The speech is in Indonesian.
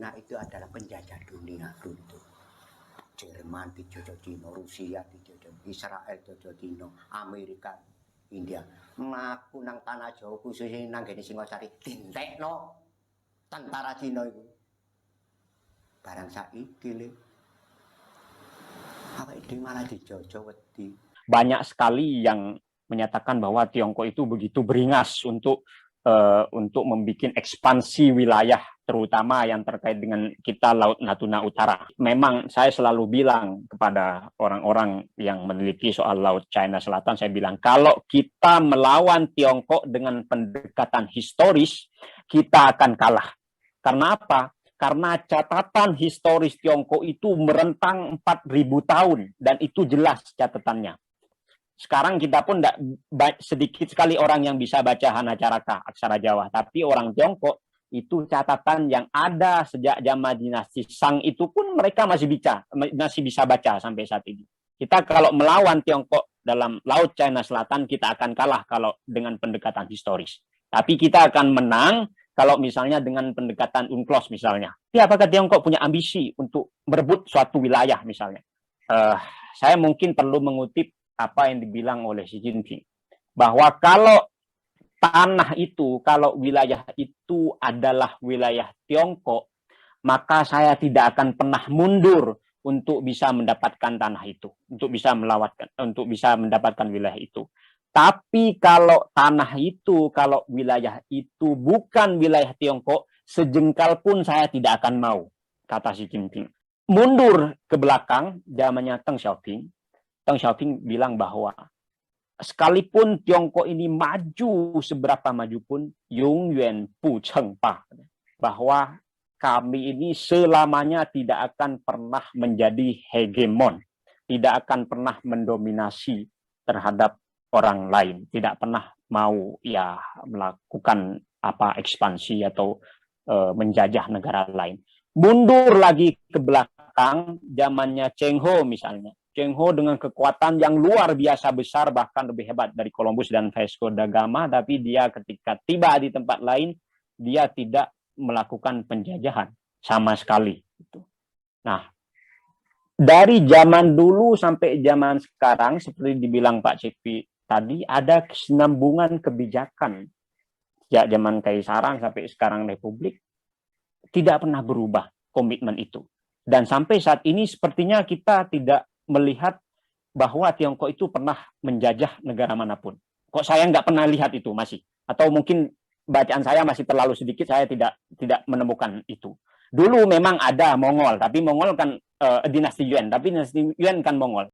Cina itu adalah penjajah dunia runtuh. Jerman dijajah Cina, Rusia dijajah, Israel dijajah Cina, Amerika, India. Ngaku nang tanah Jawa khususnya nang gene Singosari dintekno tentara Cina itu. Barang saiki le. Apa itu malah dijajah wedi. Banyak sekali yang menyatakan bahwa Tiongkok itu begitu beringas untuk membuat ekspansi wilayah, terutama yang terkait dengan kita Laut Natuna Utara. Memang saya selalu bilang kepada orang-orang yang meneliti soal Laut China Selatan, saya bilang kalau kita melawan Tiongkok dengan pendekatan historis, kita akan kalah. Karena apa? Karena catatan historis Tiongkok itu merentang 4.000 tahun, dan itu jelas catatannya. Sekarang kita pun sedikit sekali orang yang bisa baca Hanacaraka, aksara Jawa. Tapi orang Tiongkok itu catatan yang ada sejak zaman dinasti Shang itu pun mereka masih bisa baca sampai saat ini. Kita kalau melawan Tiongkok dalam Laut China Selatan, kita akan kalah kalau dengan pendekatan historis. Tapi kita akan menang kalau misalnya dengan pendekatan UNCLOS misalnya. Tapi apakah Tiongkok punya ambisi untuk merebut suatu wilayah misalnya? Saya mungkin perlu mengutip apa yang dibilang oleh Xi Jinping, bahwa kalau tanah itu, kalau wilayah itu adalah wilayah Tiongkok, maka saya tidak akan pernah mundur untuk bisa mendapatkan tanah itu, untuk bisa mendapatkan wilayah itu. Tapi kalau tanah itu, kalau wilayah itu bukan wilayah Tiongkok, sejengkal pun saya tidak akan mau, kata Xi Jinping. Mundur ke belakang, zamannya Deng Xiaoping. Deng Xiaoping bilang bahwa sekalipun Tiongkok ini maju seberapa maju pun, Yongyuan Bu Cheng Pa, bahwa kami ini selamanya tidak akan pernah menjadi hegemon, tidak akan pernah mendominasi terhadap orang lain, tidak pernah mau ya melakukan ekspansi atau menjajah negara lain. Mundur lagi ke belakang, zamannya Cheng Ho misalnya. Cheng Ho dengan kekuatan yang luar biasa besar, bahkan lebih hebat dari Columbus dan Vasco da Gama, tapi dia ketika tiba di tempat lain, dia tidak melakukan penjajahan sama sekali. Nah, dari zaman dulu sampai zaman sekarang, seperti dibilang Pak Cepi tadi, ada kesinambungan kebijakan. Sejak zaman Kaisaran sampai sekarang Republik, tidak pernah berubah komitmen itu. Dan sampai saat ini sepertinya kita tidak melihat bahwa Tiongkok itu pernah menjajah negara manapun. Kok saya nggak pernah lihat itu masih? Atau mungkin bacaan saya masih terlalu sedikit, saya tidak menemukan itu. Dulu memang ada Mongol, tapi Mongol kan dinasti Yuan, tapi dinasti Yuan kan Mongol.